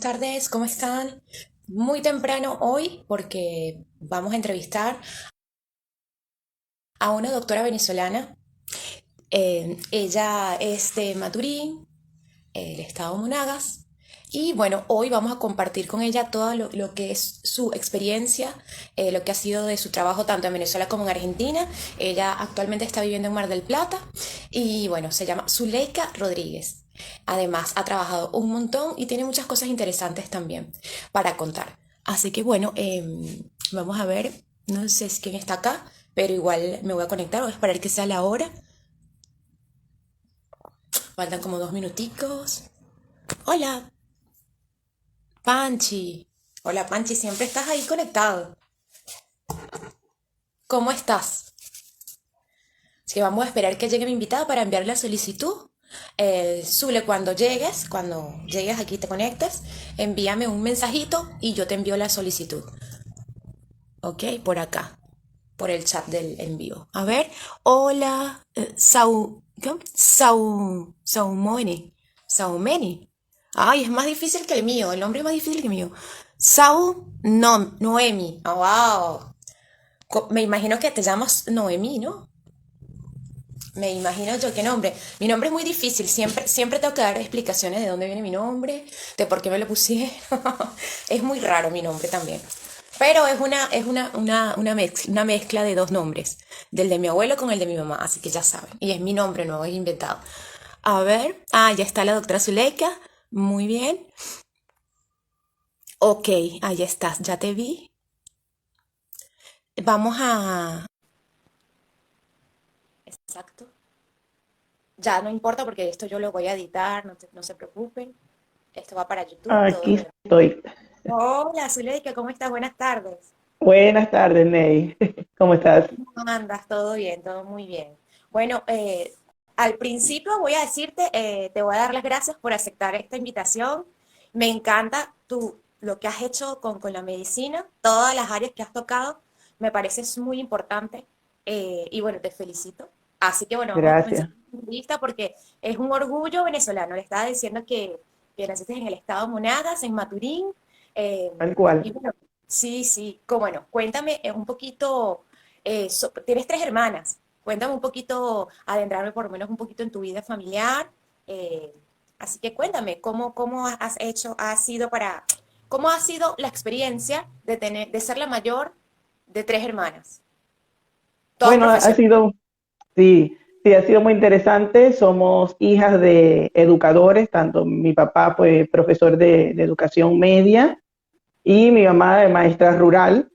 tardes, ¿cómo están? Muy temprano hoy porque vamos a entrevistar a una doctora venezolana. Ella es de Maturín, el estado Monagas. Y bueno, hoy vamos a compartir con ella todo lo que es su experiencia, lo que ha sido de su trabajo tanto en Venezuela como en Argentina. Ella actualmente está viviendo en Mar del Plata y bueno, se llama Zuleika Rodríguez. Además, ha trabajado un montón y tiene muchas cosas interesantes también para contar. Así que bueno, vamos a ver, no sé quién está acá, pero igual me voy a conectar, voy a esperar que sea la hora. Faltan como 2 minuticos. Hola, Panchi. Hola, Panchi, siempre estás ahí conectado. ¿Cómo estás? Sí, vamos a esperar que llegue mi invitada para enviarle la solicitud. Zule, cuando llegues aquí, te conectes, envíame un mensajito y yo te envío la solicitud. Ok, por acá, por el chat del envío. A ver, hola, ¿cómo? Saumoni. Saumeni. Ay, es más difícil que el mío, el nombre es más difícil que el mío. Noemi. Oh, wow. Me imagino que te llamas Noemi, ¿no? Me imagino yo qué nombre. Mi nombre es muy difícil. Siempre tengo que dar explicaciones de dónde viene mi nombre, de por qué me lo puse. Es muy raro mi nombre también. Pero una mezcla de dos nombres, del de mi abuelo con el de mi mamá, así que ya saben. Y es mi nombre, no es inventado. A ver, ya está la doctora Zuleika. Muy bien. Ok, ahí estás, ya te vi. Vamos a... Exacto. Ya no importa porque esto yo lo voy a editar, no se preocupen. Esto va para YouTube, todo Aquí lo demás. estoy. Hola, Zuleika, ¿cómo estás? Buenas tardes. Buenas tardes, Ney. ¿Cómo estás? ¿Cómo andas? ¿Todo bien? Todo muy bien. Bueno, al principio voy a decirte, te voy a dar las gracias por aceptar esta invitación. Me encanta lo que has hecho con la medicina, todas las áreas que has tocado, me parece muy importante y bueno, te felicito. Así que bueno, vamos a comenzar Gracias. la entrevista porque es un orgullo venezolano. Le estaba diciendo que naciste en el estado Monagas, en Maturín. eh, Tal cual. y bueno, sí, sí, bueno, cuéntame un poquito, tienes tres hermanas, cuéntame un poquito, adentrarme por lo menos un poquito en tu vida familiar, eh, así que cuéntame, ¿cómo has hecho, cómo ha sido la experiencia de ser la mayor de tres hermanas, todas Bueno, ha profesionales? sido, sí, sí, ha sido muy interesante. Somos hijas de educadores, tanto mi papá fue profesor de educación media y mi mamá de maestra rural.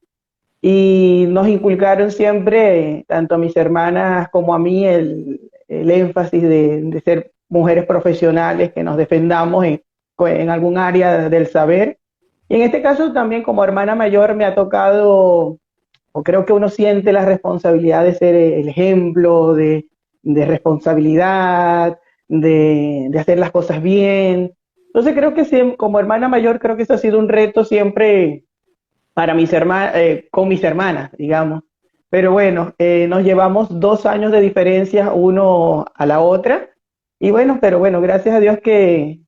Y nos inculcaron siempre, tanto a mis hermanas como a mí, el énfasis de ser mujeres profesionales, que nos defendamos en algún área del saber. Y en este caso también como hermana mayor me ha tocado, o creo que uno siente la responsabilidad de ser el ejemplo de responsabilidad, de hacer las cosas bien. Entonces creo que como hermana mayor creo que eso ha sido un reto siempre para mis hermanas, con mis hermanas, digamos. Pero bueno, nos llevamos 2 años de diferencia uno a la otra. Y bueno, pero bueno, gracias a Dios que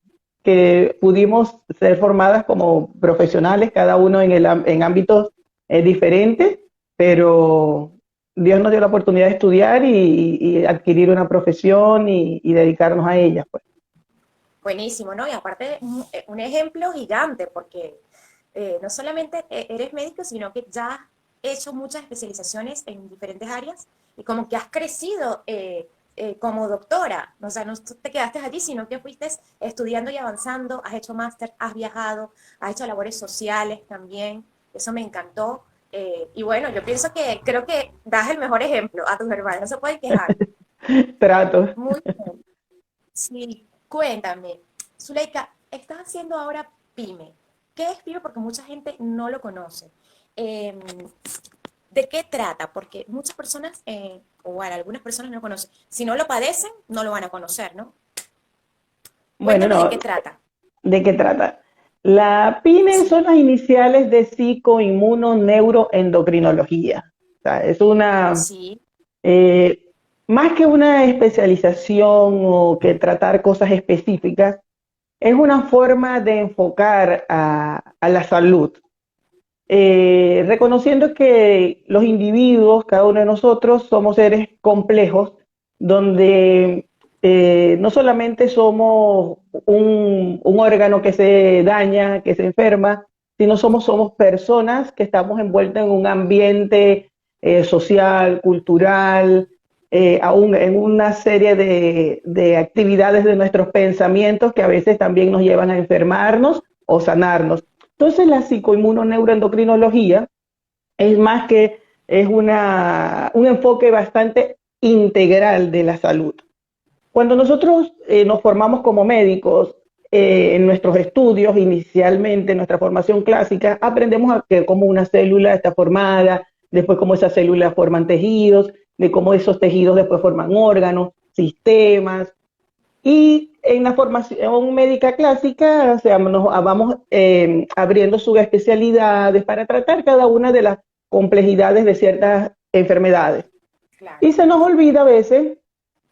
pudimos ser formadas como profesionales, cada uno en ámbitos diferentes, pero Dios nos dio la oportunidad de estudiar y adquirir una profesión y dedicarnos a ella, pues. Buenísimo, ¿no? Y aparte, un ejemplo gigante, porque no solamente eres médico, sino que ya has hecho muchas especializaciones en diferentes áreas y como que has crecido como doctora. O sea, no te quedaste allí, sino que fuiste estudiando y avanzando, has hecho máster, has viajado, has hecho labores sociales también. Eso me encantó. Y bueno, yo pienso que creo que das el mejor ejemplo a tus hermanos, no se pueden quejar. Trato. Muy bien. Sí, cuéntame, Zuleika, estás haciendo ahora PYME. ¿Qué es PYME? Porque mucha gente no lo conoce. Em, ¿De qué trata? Porque muchas personas, o bueno, algunas personas no lo conocen. Si no lo padecen, no lo van a conocer, ¿no? Bueno, Cuéntame de no, qué trata. ¿de qué trata? La PINE Sí, son las iniciales de psicoinmunoneuroendocrinología. O sea, es sí, eh, más que una especialización o que tratar cosas específicas, es una forma de enfocar a la salud, reconociendo que los individuos, cada uno de nosotros, somos seres complejos, donde no solamente somos un órgano que se daña, que se enferma, sino somos personas que estamos envueltas en un ambiente social, cultural, aún en una serie de actividades de nuestros pensamientos que a veces también nos llevan a enfermarnos o sanarnos. Entonces la psicoinmunoneuroendocrinología es más que es un enfoque bastante integral de la salud. Cuando nosotros nos formamos como médicos, en nuestros estudios, inicialmente en nuestra formación clásica, aprendemos a que cómo una célula está formada, después cómo esas células forman tejidos, de cómo esos tejidos después forman órganos, sistemas. Y en la formación médica clásica, o sea, nos vamos abriendo subespecialidades para tratar cada una de las complejidades de ciertas enfermedades. Claro. Y se nos olvida a veces,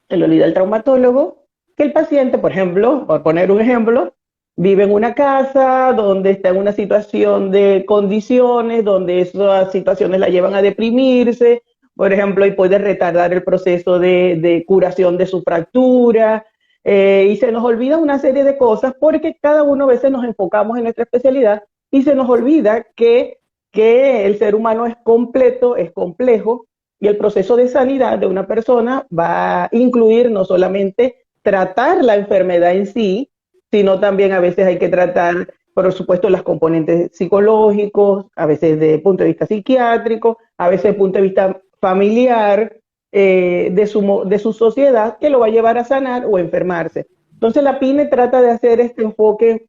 se le olvida al traumatólogo, que el paciente, por ejemplo, por poner un ejemplo, vive en una casa donde está en una situación de condiciones, donde esas situaciones la llevan a deprimirse, por ejemplo, y puede retardar el proceso de curación de su fractura, y se nos olvida una serie de cosas porque cada uno a veces nos enfocamos en nuestra especialidad y se nos olvida que el ser humano es completo, es complejo, y el proceso de sanidad de una persona va a incluir no solamente tratar la enfermedad en sí, sino también a veces hay que tratar, por supuesto, los componentes psicológicos, a veces desde el punto de vista psiquiátrico, a veces desde el punto de vista familiar, de su sociedad, que lo va a llevar a sanar o enfermarse. Entonces la PINE trata de hacer este enfoque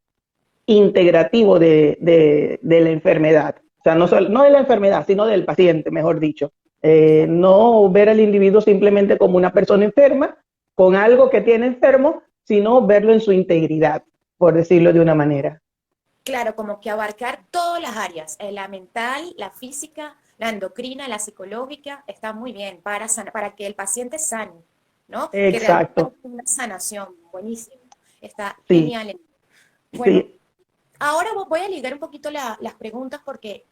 integrativo de la enfermedad. O sea, no de la enfermedad, sino del paciente, mejor dicho. No ver al individuo simplemente como una persona enferma, con algo que tiene enfermo, sino verlo en su integridad, por decirlo de una manera. Claro, como que abarcar todas las áreas, la mental, la física, la endocrina, la psicológica, está muy bien para que el paciente sane, ¿no? Que realmente es Exacto, una sanación, buenísimo, está sí, genial. Bueno, sí. ahora voy a ligar un poquito las preguntas porque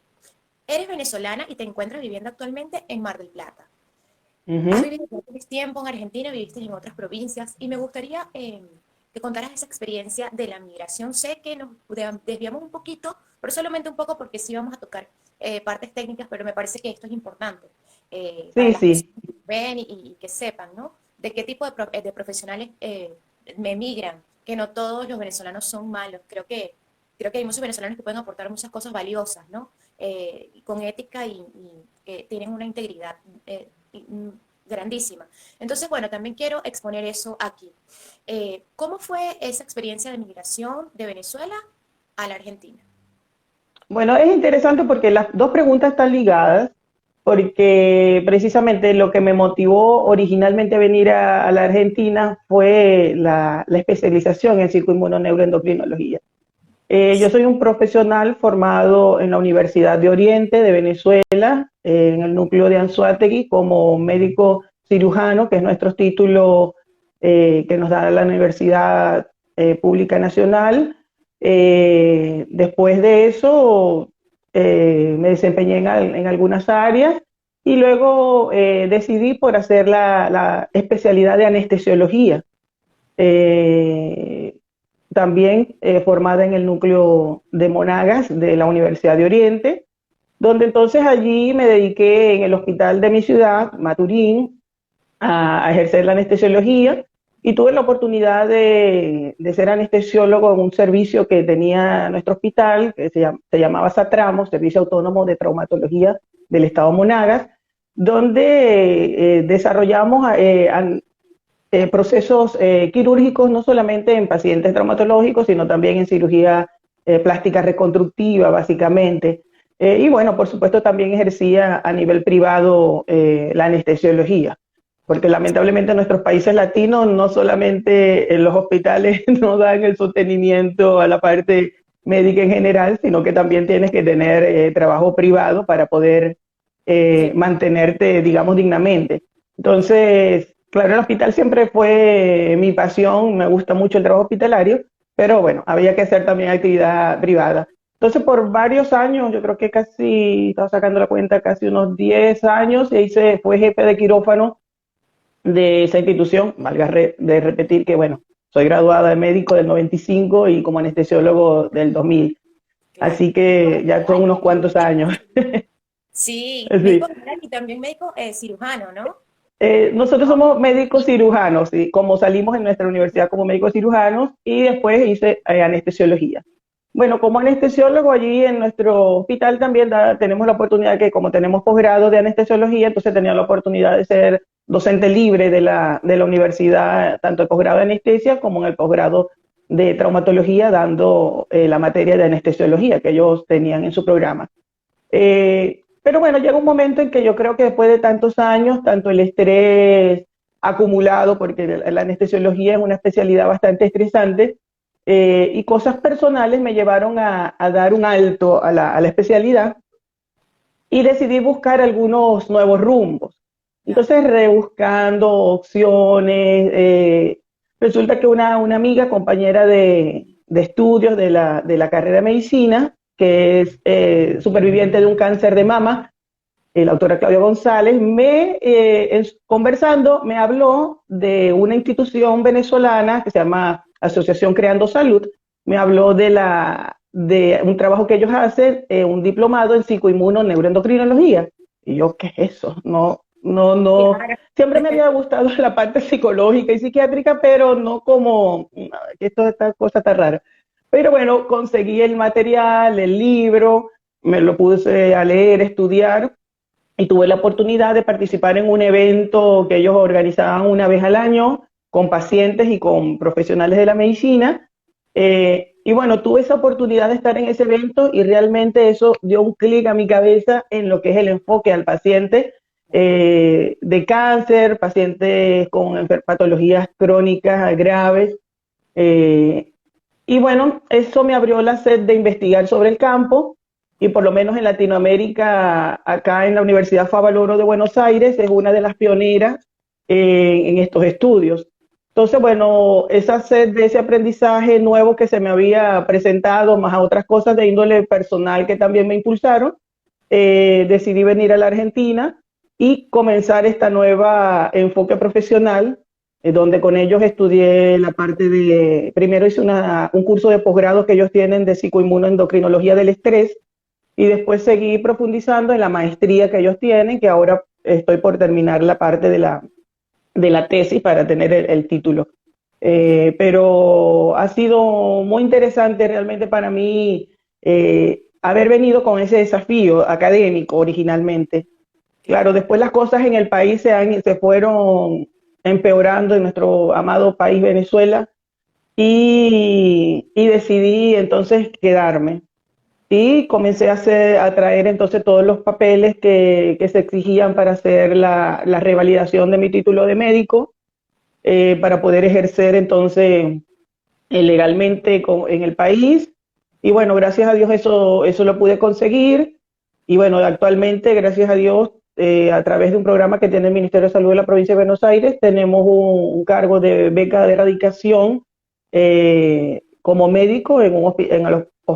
eres venezolana y te encuentras viviendo actualmente en Mar del Plata. Has Ujú. vivido por tiempo en Argentina, viviste en otras provincias y me gustaría que contaras esa experiencia de la migración. Sé que nos desviamos un poquito, pero solamente un poco porque sí vamos a tocar partes técnicas, pero me parece que esto es importante para Sí, las sí, personas que ven y que sepan, ¿no? De qué tipo de profesionales me migran, que no todos los venezolanos son malos. Creo que hay muchos venezolanos que pueden aportar muchas cosas valiosas, ¿no? Con ética y que tienen una integridad grandísima. Entonces, bueno, también quiero exponer eso aquí. ¿Cómo fue esa experiencia de migración de Venezuela a la Argentina? bueno, es interesante porque las dos preguntas están ligadas, porque precisamente lo que me motivó originalmente a venir a la Argentina fue la especialización en psicoinmunoneuroendocrinología. Yo soy un profesional formado en la Universidad de Oriente de Venezuela, en el núcleo de Anzoátegui, como médico cirujano, que es nuestro título que nos da la Universidad Pública Nacional. Después de eso, me desempeñé en algunas áreas y luego decidí por hacer la especialidad de anestesiología. Eh, También formada en el núcleo de Monagas de la Universidad de Oriente, donde entonces allí me dediqué en el hospital de mi ciudad, Maturín, a ejercer la anestesiología y tuve la oportunidad de ser anestesiólogo en un servicio que tenía nuestro hospital, que se llamaba SATRAMO, Servicio Autónomo de Traumatología del Estado Monagas, donde desarrollamos procesos quirúrgicos no solamente en pacientes traumatológicos, sino también en cirugía plástica reconstructiva, básicamente. Y bueno, por supuesto también ejercía a nivel privado la anestesiología, porque lamentablemente en nuestros países latinos no solamente en los hospitales no dan el sostenimiento a la parte médica en general, sino que también tienes que tener trabajo privado para poder Sí. mantenerte, digamos, dignamente. Entonces, claro, el hospital siempre fue mi pasión, me gusta mucho el trabajo hospitalario, pero bueno, había que hacer también actividad privada. Entonces, por varios años, yo creo que casi, estaba sacando la cuenta, casi unos 10 años, y fue jefe de quirófano de esa institución, valga de repetir que, bueno, soy graduada de médico del 95 y como anestesiólogo del 2000, Claro. así que ya son unos cuantos años. Sí, Sí. médico general y también médico cirujano, ¿no? Nosotros somos médicos cirujanos, ¿sí? Como salimos en nuestra universidad como médicos cirujanos y después hice anestesiología. Bueno, como anestesiólogo allí en nuestro hospital también tenemos la oportunidad que como tenemos posgrado de anestesiología, entonces tenía la oportunidad de ser docente libre de la universidad, tanto el posgrado de anestesia como en el posgrado de traumatología, dando la materia de anestesiología que ellos tenían en su programa. Pero bueno, llega un momento en que yo creo que después de tantos años, tanto el estrés acumulado, porque la anestesiología es una especialidad bastante estresante, y cosas personales me llevaron a dar un alto a la especialidad y decidí buscar algunos nuevos rumbos. Claro. Entonces, rebuscando opciones, resulta que una amiga, compañera de estudios de la carrera de medicina, que es superviviente de un cáncer de mama, la doctora Claudia González, conversando, me habló de una institución venezolana que se llama Asociación Creando Salud, me habló de un trabajo que ellos hacen, un diplomado en psicoinmuno-neuroendocrinología. Y yo, ¿qué es eso? No, no, no. Claro. Siempre me había gustado la parte psicológica y psiquiátrica, pero no como, que esta cosa está rara. Pero bueno, conseguí el material, el libro, me lo puse a leer, estudiar, y tuve la oportunidad de participar en un evento que ellos organizaban una vez al año con pacientes y con profesionales de la medicina. Y bueno, tuve esa oportunidad de estar en ese evento y realmente eso dio un clic a mi cabeza en lo que es el enfoque al paciente de cáncer, pacientes con patologías crónicas graves. eh, y bueno, eso me abrió la sed de investigar sobre el campo y por lo menos en Latinoamérica, acá en la Universidad Favaloro de Buenos Aires, es una de las pioneras en estos estudios. Entonces, bueno, esa sed de ese aprendizaje nuevo que se me había presentado, más a otras cosas de índole personal que también me impulsaron, decidí venir a la Argentina y comenzar esta nueva enfoque profesional, donde con ellos estudié la parte primero hice un curso de posgrado que ellos tienen de psicoinmunoendocrinología del estrés, y después seguí profundizando en la maestría que ellos tienen, que ahora estoy por terminar la parte de la tesis para tener el título. Pero ha sido muy interesante realmente para mí haber venido con ese desafío académico originalmente. Claro, Claro. después las cosas en el país se fueron empeorando en nuestro amado país Venezuela y decidí entonces quedarme. Y comencé a traer entonces todos los papeles que se exigían para hacer la revalidación de mi título de médico, para poder ejercer entonces legalmente en el país. Y bueno, gracias a Dios eso lo pude conseguir. Y bueno, actualmente, gracias a Dios, a través de un programa que tiene el Ministerio de Salud de la provincia de Buenos Aires, tenemos un cargo de beca de erradicación como médico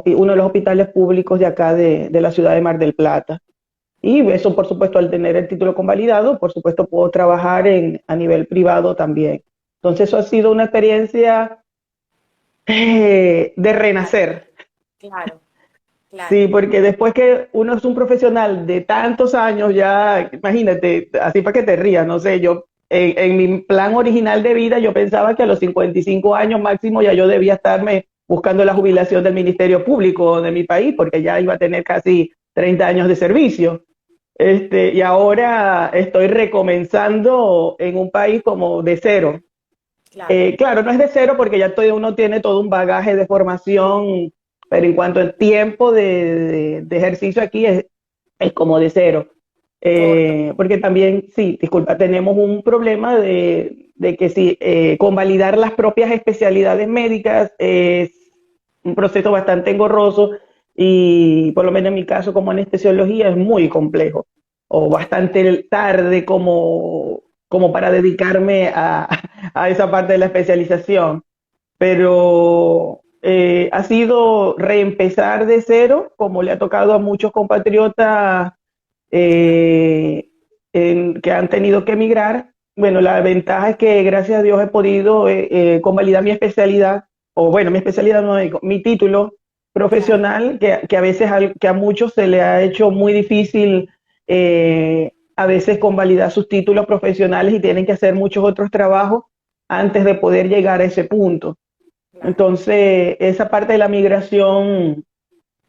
uno de los hospitales públicos de acá de la ciudad de Mar del Plata. Y eso, por supuesto, al tener el título convalidado, por supuesto, puedo trabajar a nivel privado también. Entonces, eso ha sido una experiencia de renacer. Claro, claro. Sí, porque después que uno es un profesional de tantos años, ya, imagínate, así para que te rías, no sé, yo en mi plan original de vida yo pensaba que a los 55 años máximo ya yo debía estarme buscando la jubilación del Ministerio Público de mi país, porque ya iba a tener casi 30 años de servicio. Y ahora estoy recomenzando en un país como de cero. Claro. Claro, no es de cero porque ya uno tiene todo un bagaje de formación, pero en cuanto al tiempo de ejercicio aquí es como de cero. Corto. Porque también, sí, disculpa, tenemos un problema de que si convalidar las propias especialidades médicas es un proceso bastante engorroso y por lo menos en mi caso como anestesiología es muy complejo o bastante tarde como para dedicarme a esa parte de la especialización. Pero ha sido reempezar de cero, como le ha tocado a muchos compatriotas Claro, que han tenido que emigrar. Bueno, la ventaja es que gracias a Dios he podido convalidar mi especialidad, o bueno, mi especialidad no, mi título claro, profesional, que a veces que a muchos se le ha hecho muy difícil a veces convalidar sus títulos profesionales y tienen que hacer muchos otros trabajos antes de poder llegar a ese punto. claro. Entonces, esa parte de la migración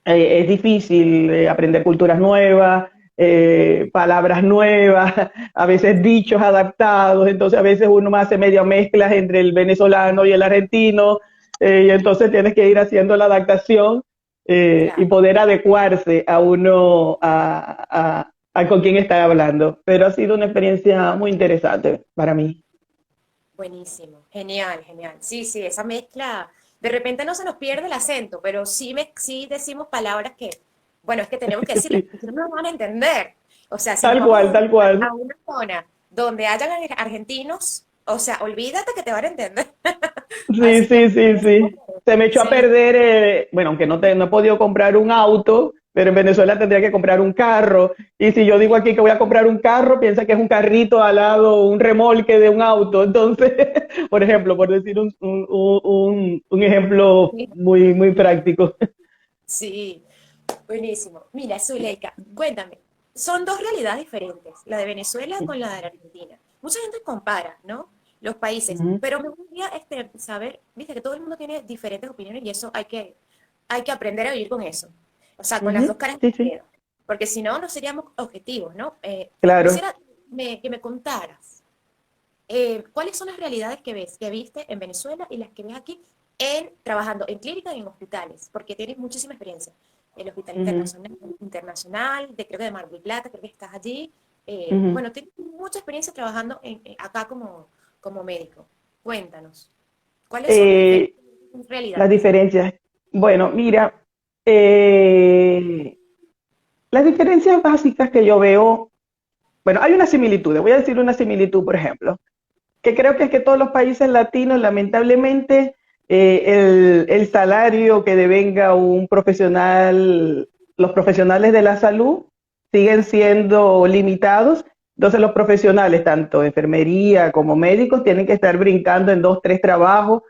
es difícil aprender culturas nuevas, palabras nuevas, a veces dichos adaptados, entonces a veces uno hace media mezclas entre el venezolano y el argentino, y entonces tienes que ir haciendo la adaptación y Claro. poder adecuarse a uno, a con quién está hablando. Pero ha sido una experiencia muy interesante para mí. Buenísimo, genial, genial. Sí, sí, esa mezcla, de repente no se nos pierde el acento, pero sí decimos palabras que, bueno, es que tenemos que decirlas, Sí, porque no nos van a entender. O sea, si nos tal vamos cual, tal a cual. una zona donde hayan argentinos, o sea, olvídate que te van a entender. Sí, Así que sí, sí, sí. Se me echó a sí, perder, bueno, aunque no he podido comprar un auto, pero en Venezuela tendría que comprar un carro. Y si yo digo aquí que voy a comprar un carro, piensa que es un carrito al lado, un remolque de un auto. Entonces, por ejemplo, por decir un ejemplo sí, muy, muy práctico. sí, buenísimo. Mira, Zuleika, cuéntame, son dos realidades diferentes, la de Venezuela con la de la Argentina. Mucha gente compara, ¿no? Los países, Ujú, pero me gustaría saber, viste que todo el mundo tiene diferentes opiniones y eso hay que aprender a vivir con eso. O sea, con las ujú, dos caras de sí, la sí, moneda. Porque si no, no seríamos objetivos, ¿no? claro. Quisiera que me contaras cuáles son las realidades que ves, que viste en Venezuela y las que ves aquí trabajando en clínicas y en hospitales, porque tienes muchísima experiencia. El Hospital Ujú, Internacional, creo que de Mar del Plata, creo que estás allí. ujú. Bueno, tienes mucha experiencia trabajando acá como médico. Cuéntanos, ¿cuáles son las diferentes Eh, las realidades? diferencias. Bueno, mira, las diferencias básicas que yo veo. Bueno, hay una similitud, voy a decir una similitud, por ejemplo, que creo que es que todos los países latinos, lamentablemente, el salario que devenga un profesional, los profesionales de la salud siguen siendo limitados. Entonces los profesionales, tanto enfermería como médicos, tienen que estar brincando en dos, tres trabajos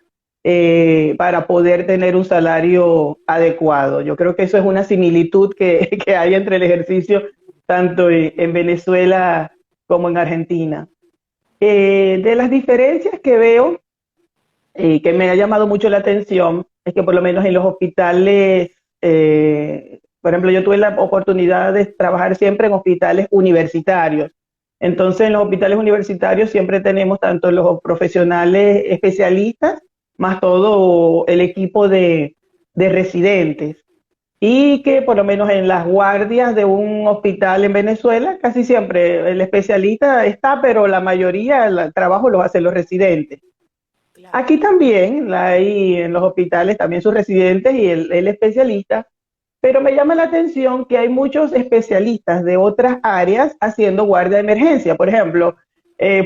para poder tener un salario adecuado. Yo creo que eso es una similitud que hay entre el ejercicio tanto en Venezuela como en Argentina. De las diferencias que veo, que me ha llamado mucho la atención, es que por lo menos en los hospitales, por ejemplo, yo tuve la oportunidad de trabajar siempre en hospitales universitarios. Entonces, en los hospitales universitarios siempre tenemos tanto los profesionales especialistas, más todo el equipo de residentes. Y que por lo menos en las guardias de un hospital en Venezuela, casi siempre el especialista está, pero la mayoría el trabajo lo hacen los residentes. Claro, Aquí también hay en los hospitales también sus residentes y el especialista, pero me llama la atención que hay muchos especialistas de otras áreas haciendo guardia de emergencia. Por ejemplo,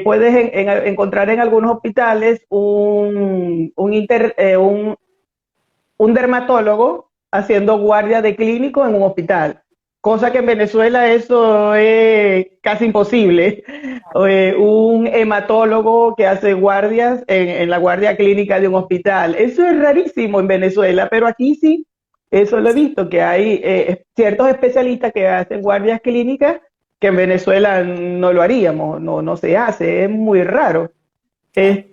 puedes encontrar en algunos hospitales un dermatólogo haciendo guardia de clínico en un hospital, cosa que en Venezuela eso es casi imposible. Un hematólogo que hace guardias en la guardia clínica de un hospital. Eso es rarísimo en Venezuela, pero aquí sí, eso lo he sí, visto, que hay ciertos especialistas que hacen guardias clínicas que en Venezuela no lo haríamos, no se hace, es muy raro. claro. Es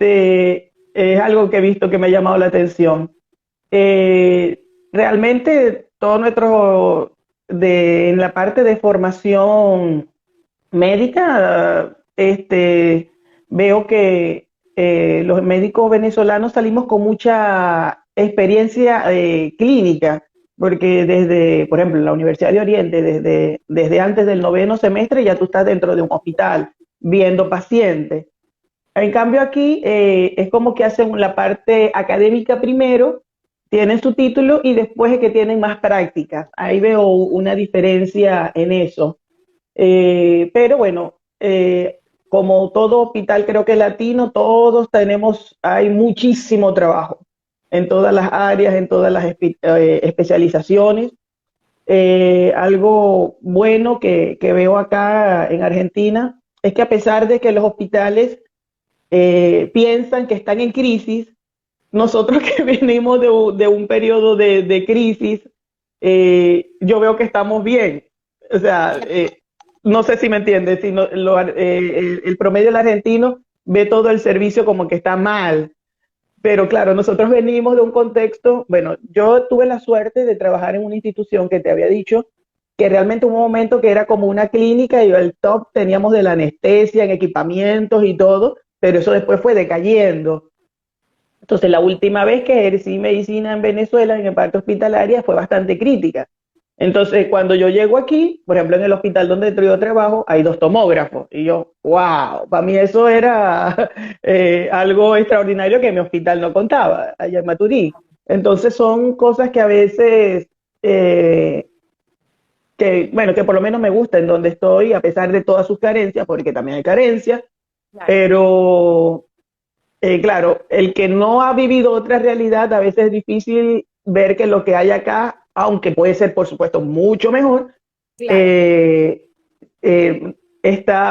algo que he visto que me ha llamado la atención. Realmente todo en la parte de formación médica, veo que los médicos venezolanos salimos con mucha experiencia clínica, porque por ejemplo, en la Universidad de Oriente, desde antes del noveno semestre ya tú estás dentro de un hospital viendo pacientes. En cambio aquí es como que hacen la parte académica primero, tienen su título y después es que tienen más prácticas. Ahí veo una diferencia en eso. Pero bueno, como todo hospital creo que latino, hay muchísimo trabajo. en todas las áreas, en todas las especializaciones. Algo bueno que veo acá en Argentina es que a pesar de que los hospitales piensan que están en crisis, nosotros que venimos de un periodo de crisis, yo veo que estamos bien. O sea, no sé si me entiendes, si no, el promedio del argentino ve todo el servicio como que está mal. Pero claro, nosotros venimos de un contexto, bueno, yo tuve la suerte de trabajar en una institución que te había dicho que realmente hubo un momento que era como una clínica y el top teníamos de la anestesia en equipamientos y todo, pero eso después fue decayendo. Entonces, la última vez que ejercí medicina en Venezuela, en el parte hospitalaria, fue bastante crítica. Entonces, cuando yo llego aquí, por ejemplo, en el hospital donde yo trabajo, hay 2 tomógrafos. Y yo, wow, para mí eso era algo extraordinario que mi hospital no contaba, allá en Maturí. Entonces, son cosas que a veces, eh, que, bueno, que por lo menos me gusta en donde estoy, a pesar de todas sus carencias, porque también hay carencias, Claro. pero claro, el que no ha vivido otra realidad, a veces es difícil ver que lo que hay acá, aunque puede ser, por supuesto, mucho mejor, Claro. eh,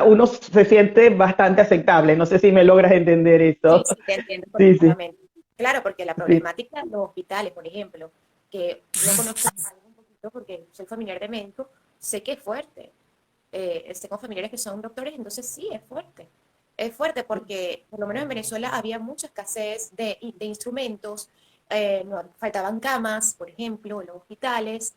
uno se siente bastante aceptable. No sé si me logras entender Sí, eso. sí, te entiendo Sí, sí, perfectamente. Claro, porque la sí, problemática de los hospitales, por ejemplo, que yo conozco algo un poquito porque soy familiar de médico, sé que es fuerte. Tengo familiares que son doctores, entonces sí, es fuerte. Es fuerte porque, por lo menos en Venezuela, había mucha escasez de instrumentos, faltaban camas, por ejemplo, en los hospitales,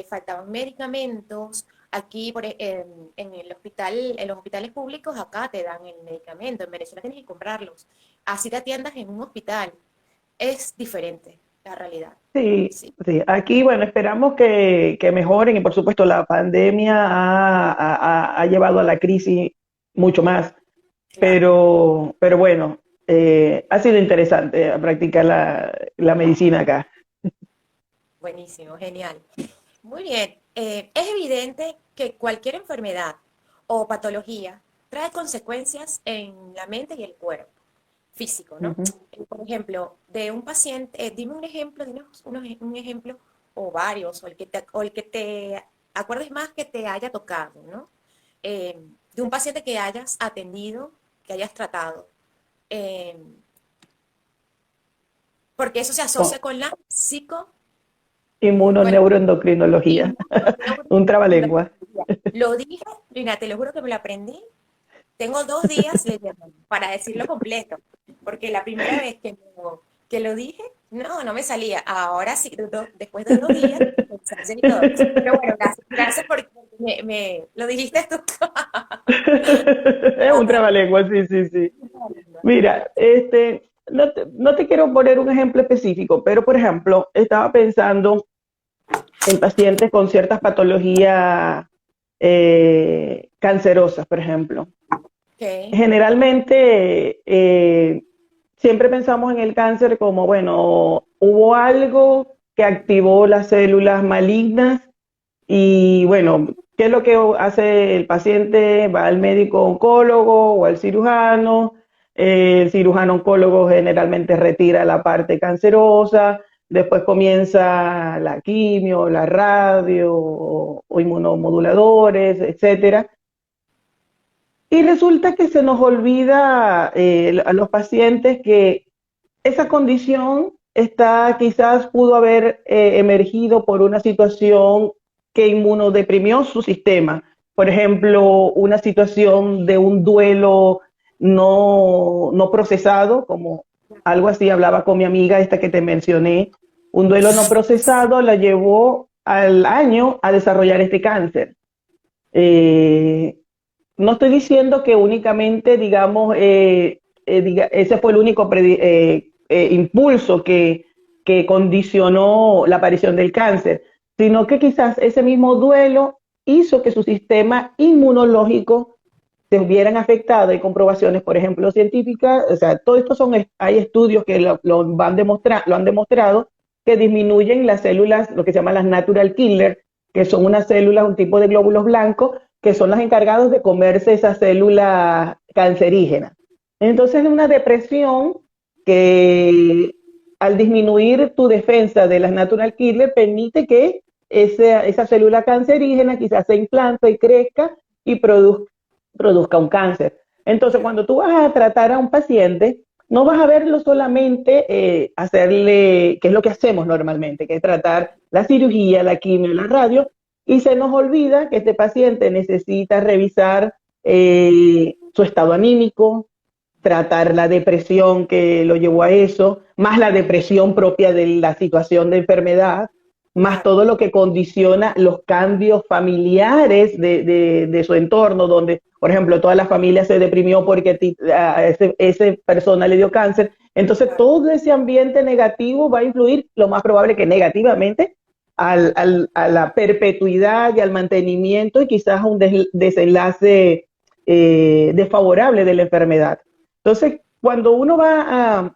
faltaban medicamentos. Aquí, en el hospital, en los hospitales públicos, acá te dan el medicamento, en Venezuela tienes que comprarlos. Así te atiendas en un hospital. Es diferente la realidad. sí, Sí, sí. Aquí, bueno, esperamos que mejoren y por supuesto la pandemia ha llevado a la crisis mucho más. claro. Pero bueno, ha sido interesante practicar la medicina acá. Buenísimo, genial. Muy bien. Es evidente que cualquier enfermedad o patología trae consecuencias en la mente y el cuerpo físico, ¿no? Ujú. Por ejemplo, de un paciente, dime un ejemplo, un ejemplo o varios, o el que te acuerdes más que te haya tocado, ¿no? De un paciente que hayas atendido, que hayas tratado. Eh, porque eso se Con asocia con la con inmunoneuroendocrinología, un trabalengua. Lo dije, mira, te lo juro que me lo aprendí. Tengo 2 días leyendo para decirlo completo, porque la primera vez que lo dije, no me salía. Ahora sí, después de 2 días, me sale y todo. Pero bueno, gracias porque lo dijiste tú. Es un trabalengua, sí, sí, sí. Mira, no te quiero poner un ejemplo específico, pero por ejemplo, estaba pensando en pacientes con ciertas patologías cancerosas, por ejemplo. Ok, Generalmente, siempre pensamos en el cáncer como, bueno, hubo algo que activó las células malignas y bueno, ¿qué es lo que hace el paciente? Va al médico oncólogo o al cirujano. El cirujano oncólogo generalmente retira la parte cancerosa, después comienza la quimio, la radio o inmunomoduladores, etcétera. Y resulta que se nos olvida a los pacientes que esa condición quizás pudo haber emergido por una situación que inmunodeprimió su sistema. Por ejemplo, una situación de un duelo no procesado, como algo así hablaba con mi amiga esta que te mencioné. Un duelo no procesado la llevó al año a desarrollar este cáncer. Eh, no estoy diciendo que únicamente, digamos, ese fue el único impulso que condicionó la aparición del cáncer, sino que quizás ese mismo duelo hizo que su sistema inmunológico se hubieran afectado. Hay comprobaciones, por ejemplo, científicas, o sea, todo esto hay estudios que lo han demostrado, que disminuyen las células, lo que se llaman las natural killer, que son unas células, un tipo de glóbulos blancos, que son las encargados de comerse esas células cancerígenas. Entonces, es una depresión que al disminuir tu defensa de las natural killer, permite que esa célula cancerígena quizás se implante y crezca y produzca un cáncer. Entonces, cuando tú vas a tratar a un paciente, no vas a verlo solamente hacerle, que es lo que hacemos normalmente, que es tratar la cirugía, la quimio, la radio, y se nos olvida que este paciente necesita revisar su estado anímico, tratar la depresión que lo llevó a eso, más la depresión propia de la situación de enfermedad, más Claro. todo lo que condiciona los cambios familiares de su entorno, donde, por ejemplo, toda la familia se deprimió porque a ese persona le dio cáncer. Entonces, Claro. todo ese ambiente negativo va a influir, lo más probable que negativamente, a la perpetuidad y al mantenimiento y quizás a un desenlace desfavorable de la enfermedad. Entonces, cuando uno va a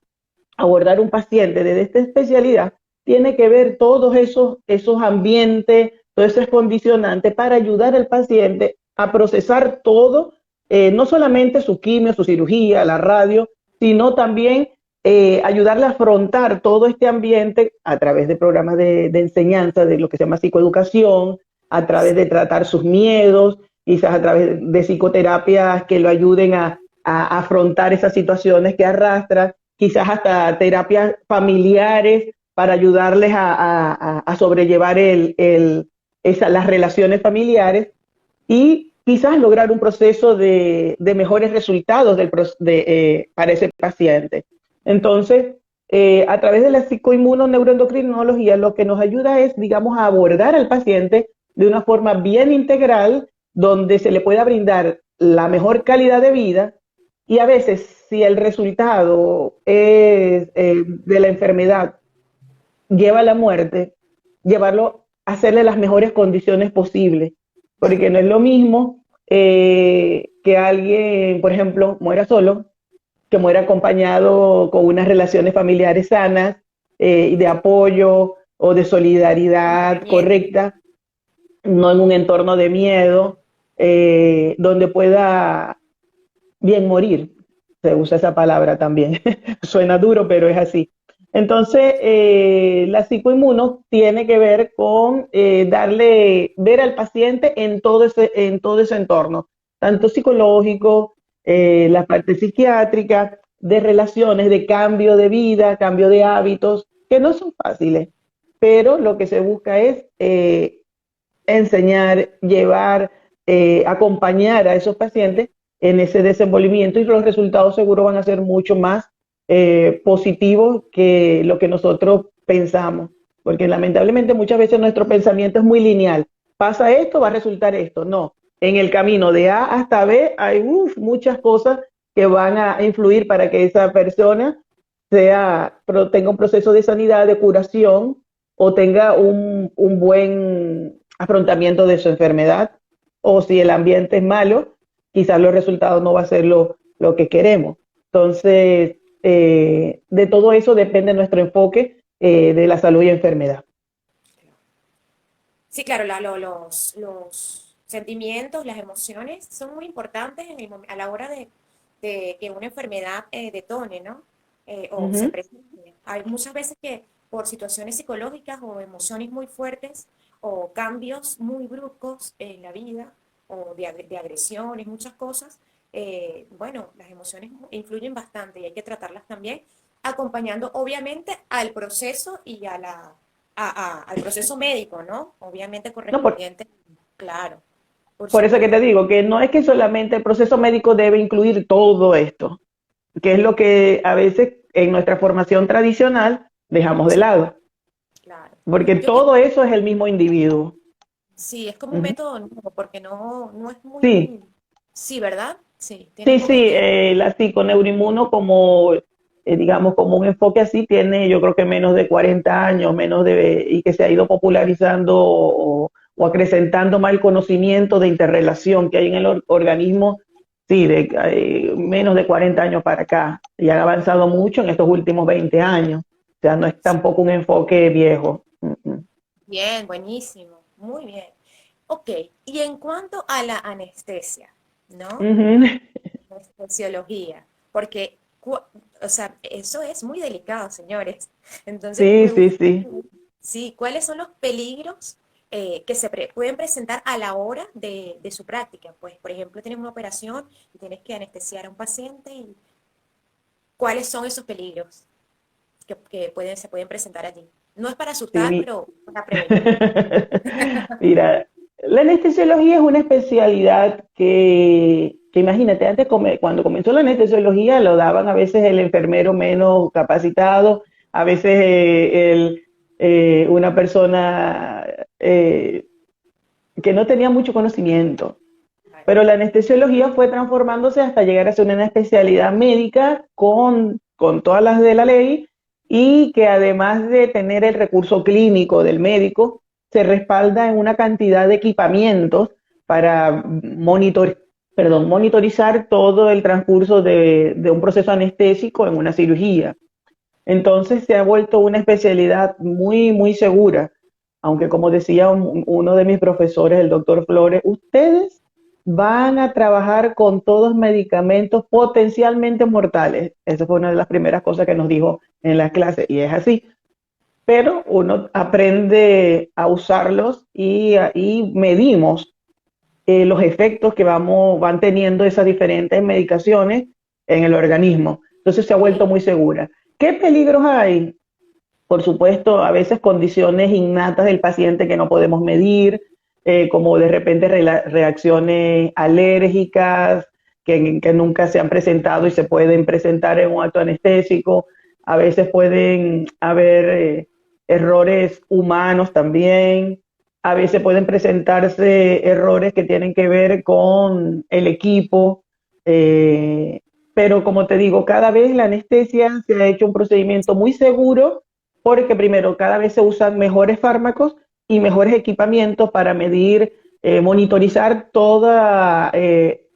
abordar un paciente de esta especialidad, tiene que ver todos esos ambientes, todos esos condicionantes para ayudar al paciente a procesar todo, no solamente su quimio, su cirugía, la radio, sino también ayudarle a afrontar todo este ambiente a través de programas de enseñanza, de lo que se llama psicoeducación, a través de tratar sus miedos, quizás a través de psicoterapias que lo ayuden a afrontar esas situaciones que arrastra, quizás hasta terapias familiares para ayudarles a sobrellevar las relaciones familiares y quizás lograr un proceso de mejores resultados para ese paciente. Entonces, a través de la psicoinmunoneuroendocrinología, lo que nos ayuda es, digamos, a abordar al paciente de una forma bien integral, donde se le pueda brindar la mejor calidad de vida y a veces, si el resultado es, de la enfermedad lleva a la muerte, llevarlo a hacerle las mejores condiciones posibles, porque no es lo mismo que alguien, por ejemplo, muera solo, que muera acompañado con unas relaciones familiares sanas y de apoyo o de solidaridad correcta, no en un entorno de miedo, donde pueda bien morir. Se usa esa palabra también. Suena duro, pero es así. Entonces, la psicoinmuno tiene que ver con ver al paciente en todo ese entorno, tanto psicológico, la parte psiquiátrica, de relaciones, de cambio de vida, cambio de hábitos, que no son fáciles, pero lo que se busca es enseñar, llevar, acompañar a esos pacientes en ese desenvolvimiento y los resultados seguro van a ser mucho más positivos que lo que nosotros pensamos, porque lamentablemente muchas veces nuestro pensamiento es muy lineal. Pasa esto, va a resultar esto. No, en el camino de A hasta B hay muchas cosas que van a influir para que esa persona tenga un proceso de sanidad, de curación o tenga un buen afrontamiento de su enfermedad, o si el ambiente es malo, quizás los resultados no va a ser lo que queremos. Entonces, de todo eso depende nuestro enfoque de la salud y enfermedad. Sí, claro, los sentimientos, las emociones son muy importantes a la hora de que una enfermedad detone, ¿no? O se Ujú. presente. Hay muchas veces que por situaciones psicológicas o emociones muy fuertes o cambios muy bruscos en la vida o de agresiones, muchas cosas, bueno, las emociones influyen bastante y hay que tratarlas también, acompañando obviamente al proceso y al proceso médico, ¿no? Obviamente No, correspondiente, claro, por por eso que te supuesto. digo que no es que solamente el proceso médico debe incluir todo esto, que es lo que a veces en nuestra formación tradicional dejamos de Sí, lado, claro. porque Yo que todo eso es el mismo individuo. sí, es como un Ujú. método nuevo, porque no es Sí, muy, sí, ¿verdad? Sí, tiene sí, poco sí, tiempo. la psiconeuroinmuno como, digamos, como un enfoque así tiene yo creo que menos de 40 años, y que se ha ido popularizando o acrecentando más el conocimiento de interrelación que hay en el organismo, sí, de menos de 40 años para acá, y han avanzado mucho en estos últimos 20 años, o sea, no es tampoco un enfoque viejo. Bien, buenísimo, muy bien. Ok, y en cuanto a la anestesia, ¿no? Ujú. Anestesiología, porque cu- o sea, eso es muy delicado, señores. Entonces, Sí, me sí, gusta, sí. sí, ¿cuáles son los peligros que pueden presentar a la hora de su práctica? Pues, por ejemplo, tienes una operación y tienes que anestesiar a un paciente y ¿cuáles son esos peligros se pueden presentar allí? No es para Sí, asustar, pero para prevenir. Mira, la anestesiología es una especialidad que imagínate, antes cuando comenzó la anestesiología lo daban a veces el enfermero menos capacitado, a veces una persona que no tenía mucho conocimiento. Pero la anestesiología fue transformándose hasta llegar a ser una especialidad médica con todas las de la ley y que además de tener el recurso clínico del médico, se respalda en una cantidad de equipamientos para monitorizar todo el transcurso de un proceso anestésico en una cirugía. Entonces se ha vuelto una especialidad muy, muy segura. Aunque como decía uno de mis profesores, el doctor Flores, ustedes van a trabajar con todos medicamentos potencialmente mortales. Esa fue una de las primeras cosas que nos dijo en la clase y es así. Pero uno aprende a usarlos y medimos los efectos que van teniendo esas diferentes medicaciones en el organismo. Entonces se ha vuelto Ok. muy segura. ¿Qué peligros hay? Por supuesto, a veces condiciones innatas del paciente que no podemos medir, como de repente reacciones alérgicas que nunca se han presentado y se pueden presentar en un acto anestésico. A veces pueden haber errores humanos también. A veces pueden presentarse errores que tienen que ver con el equipo. eh, pero como te digo, cada vez la anestesia se ha hecho un procedimiento muy seguro porque primero cada vez se usan mejores fármacos y mejores equipamientos para medir, monitorizar todo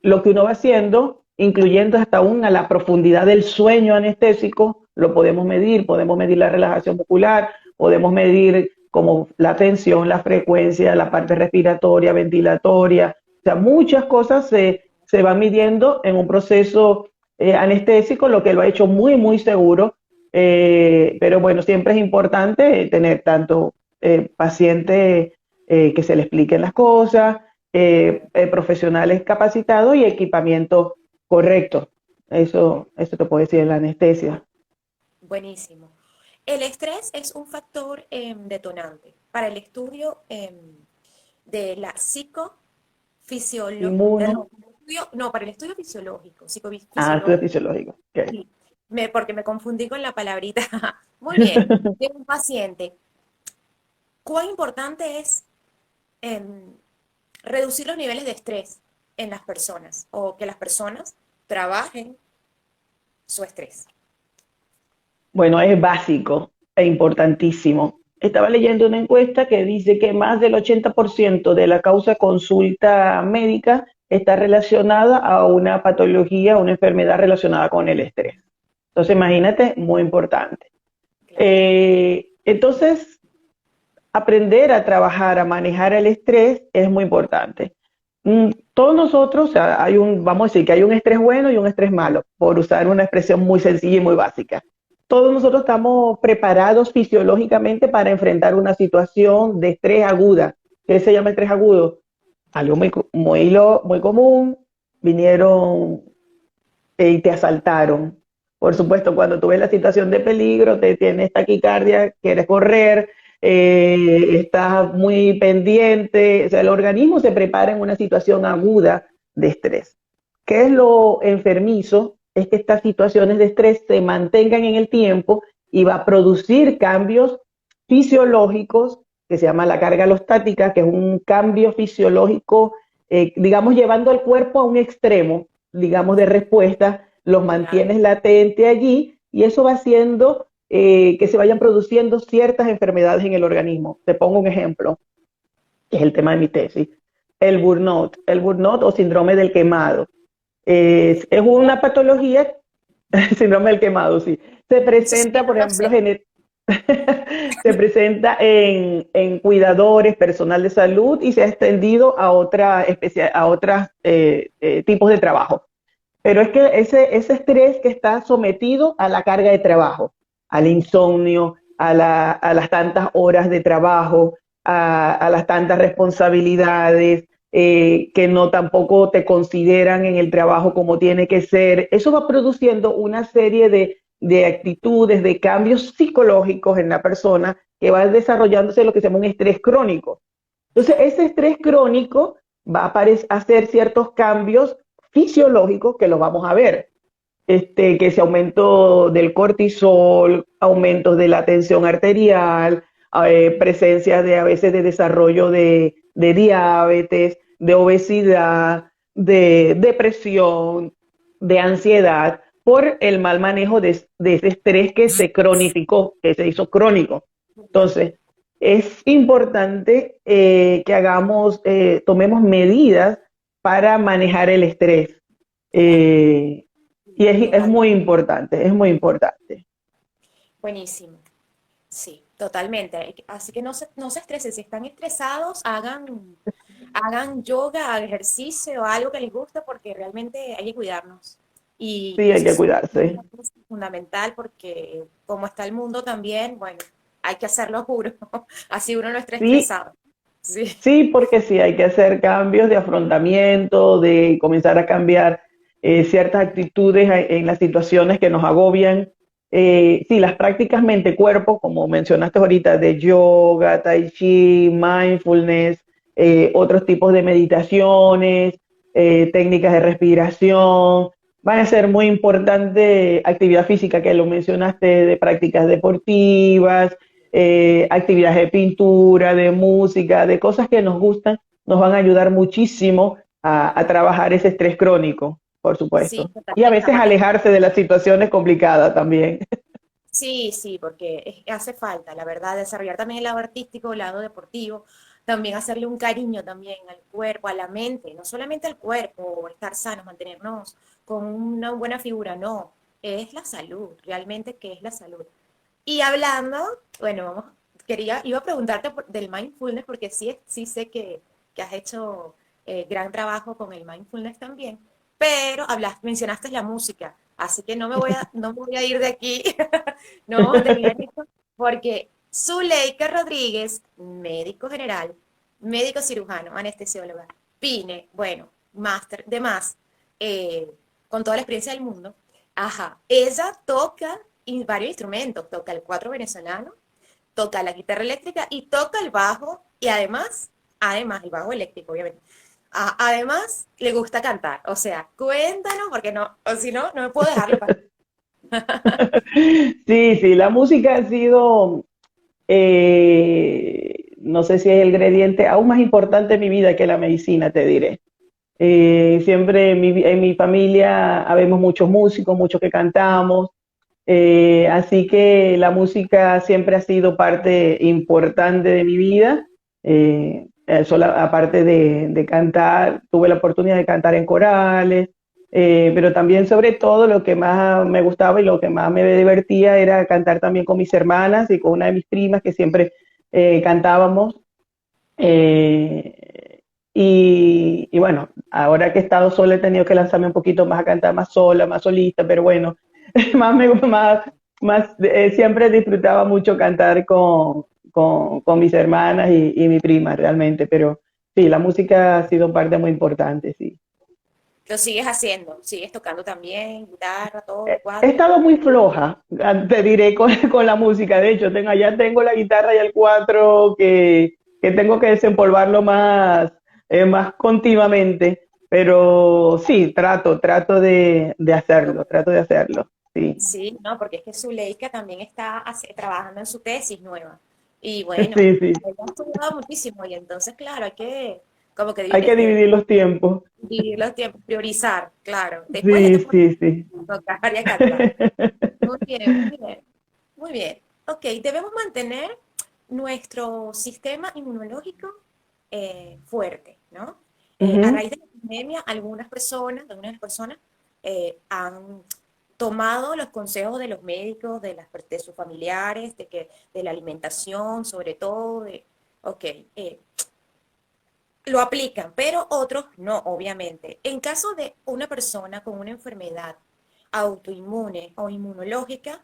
lo que uno va haciendo, incluyendo hasta aún a la profundidad del sueño anestésico, lo podemos medir la relajación muscular, podemos medir como la tensión, la frecuencia, la parte respiratoria, ventilatoria, o sea, muchas cosas se van midiendo en un proceso anestésico, lo que lo ha hecho muy, muy seguro. Pero bueno, siempre es importante tener tanto pacientes que se le expliquen las cosas, profesionales capacitados y equipamiento correcto. Eso te puedo decir en la anestesia. Buenísimo. El estrés es un factor detonante para el estudio de la psicofisiología, Inmuno, no, para el estudio fisiológico, estudio psicofisiológico, fisiológico. Okay. sí, porque me confundí con la palabrita. Muy bien, de un paciente. ¿Cuán importante es em, reducir los niveles de estrés en las personas o que las personas trabajen su estrés? Bueno, es básico e importantísimo. Estaba leyendo una encuesta que dice que más del 80% de la causa consulta médica está relacionada a una patología, una enfermedad relacionada con el estrés. Entonces, imagínate, muy importante. Claro. Entonces, aprender a trabajar, a manejar el estrés es muy importante. Todos nosotros, o sea, vamos a decir que hay un estrés bueno y un estrés malo, por usar una expresión muy sencilla y muy básica. Todos nosotros estamos preparados fisiológicamente para enfrentar una situación de estrés aguda. ¿Qué se llama estrés agudo? Algo muy común, vinieron y te asaltaron. Por supuesto, cuando tú ves la situación de peligro, te tienes taquicardia, quieres correr, estás muy pendiente, o sea, el organismo se prepara en una situación aguda de estrés. ¿Qué es lo enfermizo? Es que estas situaciones de estrés se mantengan en el tiempo y va a producir cambios fisiológicos que se llama la carga alostática, que es un cambio fisiológico, digamos, llevando al cuerpo a un extremo, digamos, de respuesta, los Claro. mantienes latente allí y eso va haciendo que se vayan produciendo ciertas enfermedades en el organismo. Te pongo un ejemplo, que es el tema de mi tesis. El burnout o síndrome del quemado. Es una patología, síndrome del quemado, sí. Se Eso sí presenta, que no por lo ejemplo, sé. se presenta en cuidadores, personal de salud y se ha extendido a otros tipos de trabajo. Pero es que ese estrés que está sometido a la carga de trabajo, al insomnio, a las tantas horas de trabajo, a las tantas responsabilidades, que no tampoco te consideran en el trabajo como tiene que ser, eso va produciendo una serie de actitudes, de cambios psicológicos en la persona que va desarrollándose lo que se llama un estrés crónico. Entonces, Claro. ese estrés crónico va a hacer ciertos cambios fisiológicos que los vamos a ver. Que ese aumento del cortisol, aumentos de la tensión arterial, presencia de a veces de desarrollo de diabetes, de obesidad, de depresión, de ansiedad, por el mal manejo de ese estrés que se cronificó, que se hizo crónico. Entonces, es importante que tomemos medidas para manejar el estrés. Claro, Eh, y es total. muy importante, es muy importante. Buenísimo. Sí, totalmente. Así que no se estresen. Si están estresados, hagan yoga, hagan ejercicio, algo que les guste, porque realmente hay que cuidarnos. Sí, Y hay eso que es cuidarse. fundamental porque como está el mundo también, bueno, hay que hacerlo juro. Así uno no esté Sí, estresado. Sí, sí, porque sí, hay que hacer cambios de afrontamiento, de comenzar a cambiar ciertas actitudes en las situaciones que nos agobian. Sí, las prácticas mente-cuerpo, como mencionaste ahorita, de yoga, tai chi, mindfulness, otros tipos de meditaciones, técnicas de respiración, van a ser muy importante actividad física, que lo mencionaste, de prácticas deportivas, actividades de pintura, de música, de cosas que nos gustan, nos van a ayudar muchísimo a trabajar ese estrés crónico, por sí, supuesto. Y a totalmente. veces Aparte, alejarse de las situaciones complicadas también. sí, sí, porque hace falta, la verdad, desarrollar también el lado artístico, el lado deportivo, también hacerle un cariño también al cuerpo, a la mente, no solamente al cuerpo, estar sanos, mantenernos con una buena figura, no, es la salud, realmente que es la salud. Y hablando, bueno, iba a preguntarte del mindfulness, porque sí, sí sé que has hecho gran trabajo con el mindfulness también, pero mencionaste la música, así que no me voy a ir de aquí, no vamos a terminar esto, porque Zuleika Rodríguez, médico general, médico cirujano, anestesióloga, PINE, bueno, máster, demás, eh, con toda la experiencia del mundo, ajá, ella toca varios instrumentos, toca el cuatro venezolano, toca la guitarra eléctrica y toca el bajo y además el bajo eléctrico, obviamente. Además, le gusta cantar, o sea, cuéntanos, porque no, o si no, no me puedo dejarlo pasar. Sí, sí, la música ha sido, no sé si es el ingrediente aún más importante en mi vida que la medicina, te diré. Siempre en mi familia habemos muchos músicos, muchos que cantamos, así que la música siempre ha sido parte importante de mi vida. Aparte de cantar, tuve la oportunidad de cantar en corales, pero también sobre todo lo que más me gustaba y lo que más me divertía era cantar también con mis hermanas y con una de mis primas que siempre cantábamos. Eh, y bueno, ahora que he estado sola he tenido que lanzarme un poquito más a cantar más sola, más solista, pero bueno, siempre disfrutaba mucho cantar con mis hermanas y mi prima realmente, pero sí, la música ha sido parte muy importante, sí. Lo sigues haciendo, sigues tocando también, guitarra, todo, He cuatro. estado muy floja, te diré, con la música. De hecho, ya tengo la guitarra y el cuatro que tengo que desempolvarlo más continuamente. Pero sí, trato de hacerlo, sí. Sí, no, porque es que Zuleika también está trabajando en su tesis nueva. Y bueno, Sí, sí. ella ha estudiado muchísimo y entonces, claro, hay que como que Hay que dividir los tiempos. dividir los tiempos, priorizar, claro. Después de Sí, tu sí, sí. tocar y a cantar. Muy bien, muy bien. Muy bien. Ok, debemos mantener nuestro sistema inmunológico fuerte, ¿no? A Ujú. raíz de la pandemia, algunas personas han tomado los consejos de los médicos, de sus familiares, de la alimentación, sobre todo, ok, lo aplican, pero otros no, obviamente. En caso de una persona con una enfermedad autoinmune o inmunológica,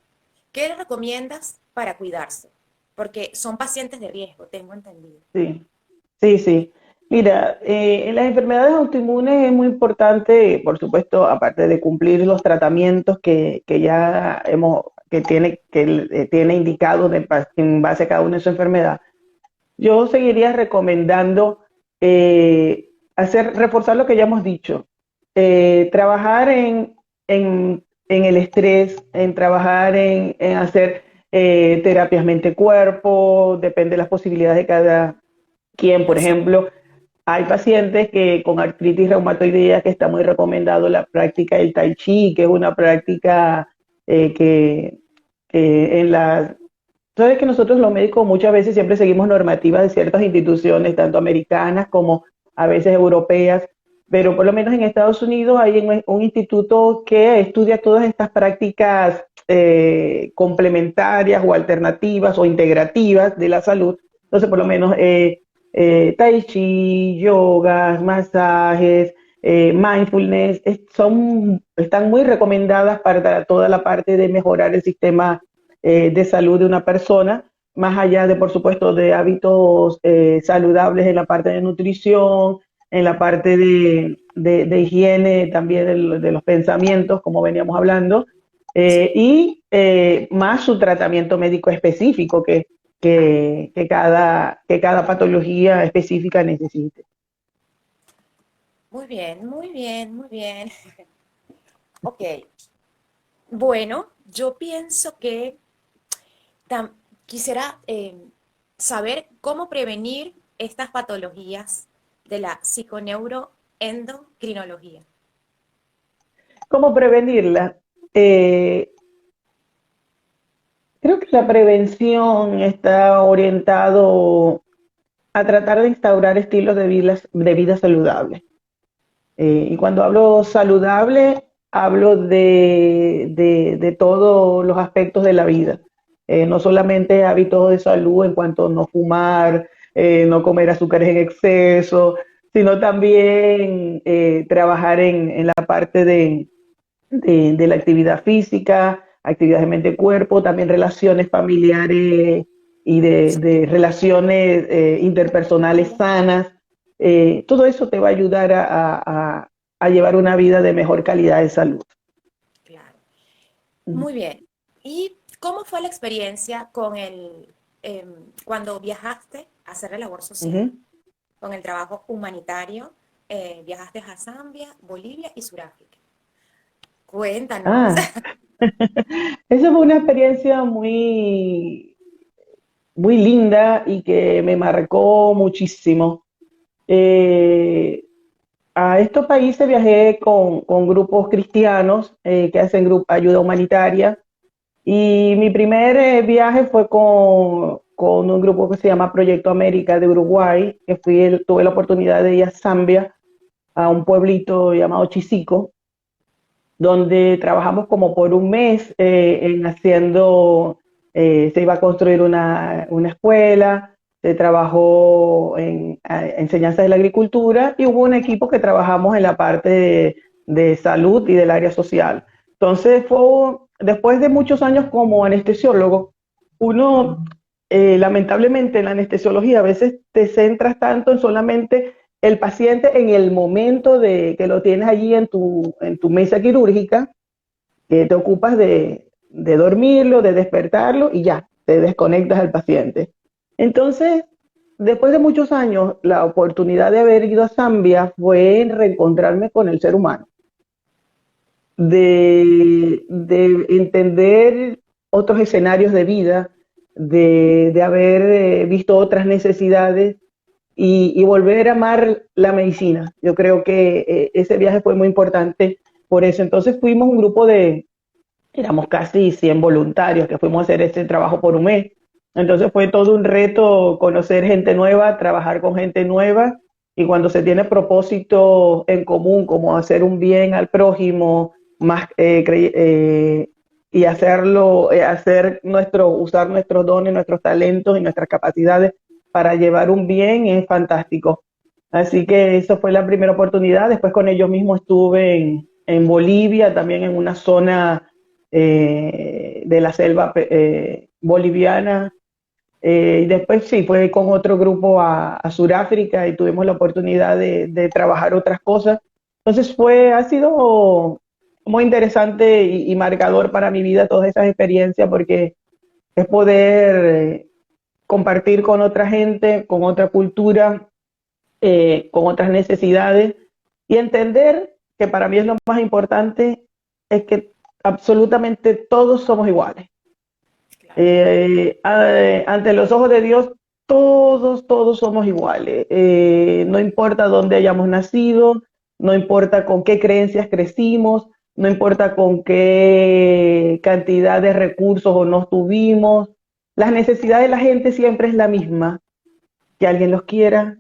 ¿qué le recomiendas para cuidarse? Porque son pacientes de riesgo, tengo entendido. Sí, sí, sí. Mira, en las enfermedades autoinmunes es muy importante, por supuesto, aparte de cumplir los tratamientos que ya hemos, tiene indicado en base a cada una de sus enfermedades. Yo seguiría recomendando reforzar lo que ya hemos dicho, trabajar en el estrés, en trabajar en hacer terapias mente-cuerpo, depende de las posibilidades de cada quien. Por ejemplo, hay pacientes que con artritis reumatoidea que está muy recomendado la práctica del Tai Chi, que es una práctica que en la Sabes que nosotros los médicos muchas veces siempre seguimos normativas de ciertas instituciones, tanto americanas como a veces europeas, pero por lo menos en Estados Unidos hay un instituto que estudia todas estas prácticas complementarias o alternativas o integrativas de la salud. Entonces, por lo menos tai chi, yogas, masajes, mindfulness, están muy recomendadas para toda la parte de mejorar el sistema de salud de una persona, más allá de, por supuesto, de hábitos saludables en la parte de nutrición, en la parte de higiene, también de los pensamientos, como veníamos hablando, y más su tratamiento médico específico que cada patología específica necesite. Muy bien, muy bien, muy bien. Ok, bueno, yo pienso que quisiera saber cómo prevenir estas patologías de la psiconeuroendocrinología. ¿Cómo prevenirla? Eh, Creo que la prevención está orientado a tratar de instaurar estilos de vida saludables. Y cuando hablo saludable, hablo de todos los aspectos de la vida. No solamente hábitos de salud en cuanto a no fumar, no comer azúcares en exceso, sino también trabajar en la parte de la actividad física, actividades de mente-cuerpo, también relaciones familiares y de relaciones interpersonales sanas. Todo eso te va a ayudar a llevar una vida de mejor calidad de salud. Claro. Muy bien. ¿Y cómo fue la experiencia cuando viajaste a hacer la labor social, Ujú. con el trabajo humanitario? Viajaste a Zambia, Bolivia y Sudáfrica. Cuéntanos. Ah, esa fue una experiencia muy linda y que me marcó muchísimo. Eh, a estos países viajé con grupos cristianos que hacen ayuda humanitaria. Y mi primer viaje fue con un grupo que se llama Proyecto América de Uruguay, que tuve la oportunidad de ir a Zambia, a un pueblito llamado Chisico, donde trabajamos como por un mes se iba a construir una escuela, se trabajó en enseñanza de la agricultura y hubo un equipo que trabajamos en la parte de salud y del área social. Entonces, después de muchos años como anestesiólogo, uno, lamentablemente en la anestesiología a veces te centras tanto en solamente el paciente en el momento de que lo tienes allí en tu mesa quirúrgica, que te ocupas de dormirlo, de despertarlo y ya, te desconectas al paciente. Entonces, después de muchos años, la oportunidad de haber ido a Zambia fue reencontrarme con el ser humano, de entender otros escenarios de vida, de haber visto otras necesidades y volver a amar la medicina. Yo creo que ese viaje fue muy importante por eso. Entonces fuimos un grupo éramos casi 100 voluntarios que fuimos a hacer este trabajo por un mes. Entonces fue todo un reto conocer gente nueva, trabajar con gente nueva y cuando se tiene propósito en común como hacer un bien al prójimo más y usar nuestros dones, nuestros talentos y nuestras capacidades para llevar un bien es fantástico. Así que esa fue la primera oportunidad. Después con ellos mismos estuve en Bolivia, también en una zona de la selva boliviana. Y después sí, fue con otro grupo a Sudáfrica y tuvimos la oportunidad de trabajar otras cosas. Entonces ha sido muy interesante y marcador para mi vida todas esas experiencias porque es poder compartir con otra gente, con otra cultura, con otras necesidades y entender que para mí es lo más importante, es que absolutamente todos somos iguales. Claro. Ante los ojos de Dios, todos somos iguales. No importa dónde hayamos nacido, no importa con qué creencias crecimos, no importa con qué cantidad de recursos o no tuvimos. Las necesidades de la gente siempre es la misma, que alguien los quiera,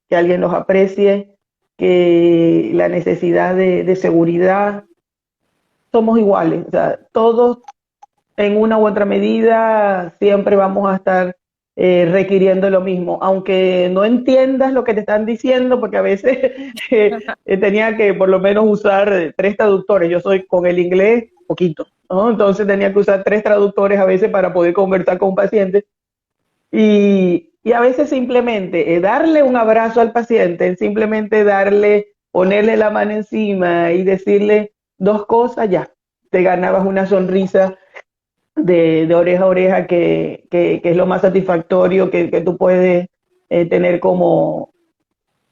que alguien los aprecie, que la necesidad de seguridad, somos iguales. O sea, todos en una u otra medida siempre vamos a estar requiriendo lo mismo, aunque no entiendas lo que te están diciendo, porque a veces tenía que por lo menos usar tres traductores. Yo soy con el inglés poquito, ¿no? Entonces tenía que usar tres traductores a veces para poder conversar con un paciente. Y a veces simplemente darle un abrazo al paciente, simplemente ponerle la mano encima y decirle dos cosas, ya, te ganabas una sonrisa de oreja a oreja que es lo más satisfactorio que tú puedes tener como,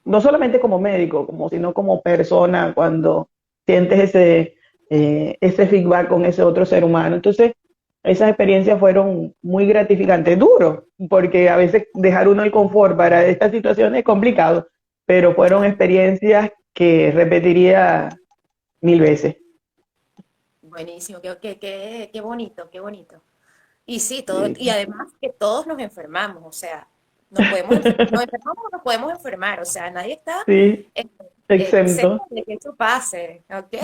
no solamente como médico, sino como persona cuando sientes ese feedback con ese otro ser humano. Entonces, esas experiencias fueron muy gratificantes, duro, porque a veces dejar uno el confort para estas situaciones es complicado, pero fueron Claro. experiencias que repetiría 1000 veces. Buenísimo, qué bonito, qué bonito. Y sí, todo, Sí, y además que todos nos enfermamos, o sea, nos enfermamos o nos podemos enfermar, o sea, nadie está sí, eh, exento exento. de que eso pase, ¿ok?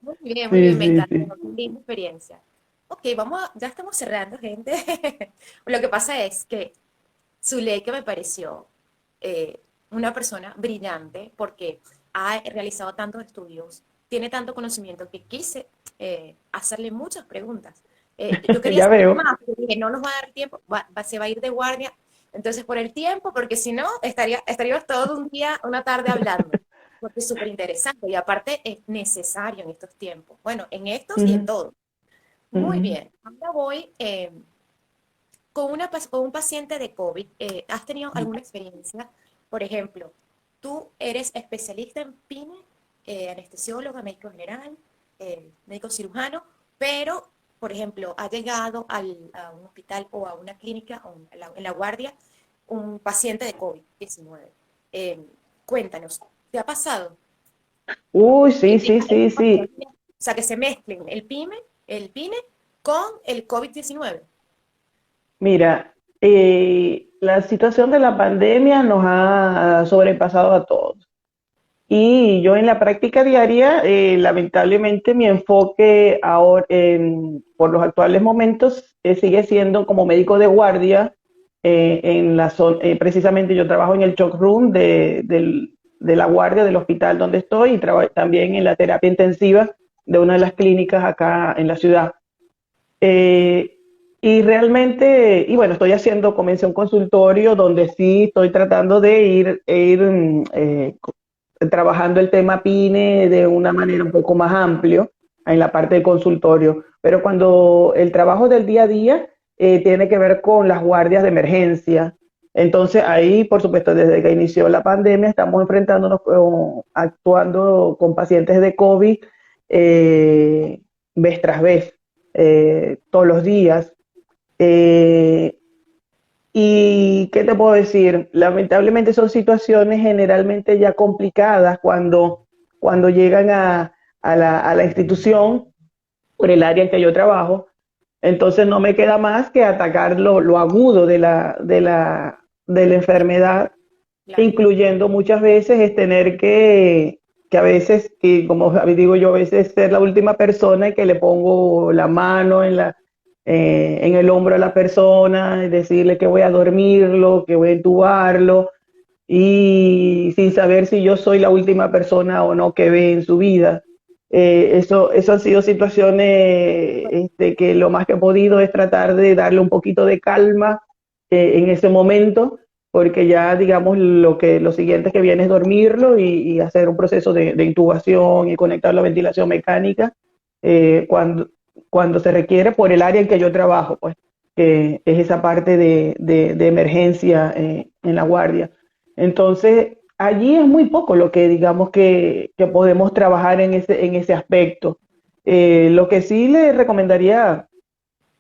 Muy Sí, bien, me sí, encanta, sí. qué linda experiencia. Ok, ya estamos cerrando, gente. Lo que pasa es que Zuleika me pareció una persona brillante porque ha realizado tantos estudios, tiene tanto conocimiento que quise hacerle muchas preguntas. Yo quería Ya hacerle veo. más, pero dije, no nos va a dar tiempo, se va a ir de guardia. Entonces, por el tiempo, porque si no, estaríamos todo un día, una tarde hablando, porque es súper interesante y aparte es necesario en estos tiempos. Bueno, en estos y en Ujú, todos. Muy ujú. bien, ahora voy con un paciente de COVID. ¿Has tenido alguna experiencia? Por ejemplo, tú eres especialista en PINE, anestesióloga, médico general, médico cirujano, pero, por ejemplo, ha llegado a un hospital o a una clínica o en la guardia un paciente de COVID-19. Cuéntanos, ¿te ha pasado? Uy, Que sí, sí, tenga sí, esta sí. patología, o sea, que se mezclen el PINE con el COVID-19. Mira, la situación de la pandemia nos ha sobrepasado a todos. Y yo en la práctica diaria, lamentablemente, mi enfoque ahora, por los actuales momentos, sigue siendo como médico de guardia. Precisamente yo trabajo en el shock room de la guardia del hospital donde estoy y trabajo también en la terapia intensiva de una de las clínicas acá en la ciudad. Eh, y realmente, y bueno, comencé un consultorio donde sí estoy tratando de trabajando el tema PINE de una manera un poco más amplio en la parte del consultorio. Pero cuando el trabajo del día a día tiene que ver con las guardias de emergencia, entonces ahí, por supuesto, desde que inició la pandemia, estamos enfrentándonos, actuando con pacientes de COVID vez tras vez, todos los días. Eh, ¿Y qué te puedo decir? Lamentablemente son situaciones generalmente ya complicadas cuando llegan a la institución por el área en que yo trabajo. Entonces no me queda más que atacar lo agudo de la enfermedad, Claro. incluyendo muchas veces es tener que a veces, y como digo yo, a veces ser la última persona y que le pongo la mano en el hombro a la persona y decirle que voy a dormirlo, que voy a entubarlo. y sin saber si yo soy la última persona o no que ve en su vida. Eso han sido situaciones que lo más que he podido es tratar de darle un poquito de calma en ese momento, porque ya digamos lo siguiente que viene es dormirlo y hacer un proceso de intubación y conectar la ventilación mecánica eh, cuando, cuando se requiere por el área en que yo trabajo, pues, que es esa parte de emergencia en la guardia. Entonces, allí es muy poco lo que digamos que podemos trabajar en ese aspecto. Lo que sí le recomendaría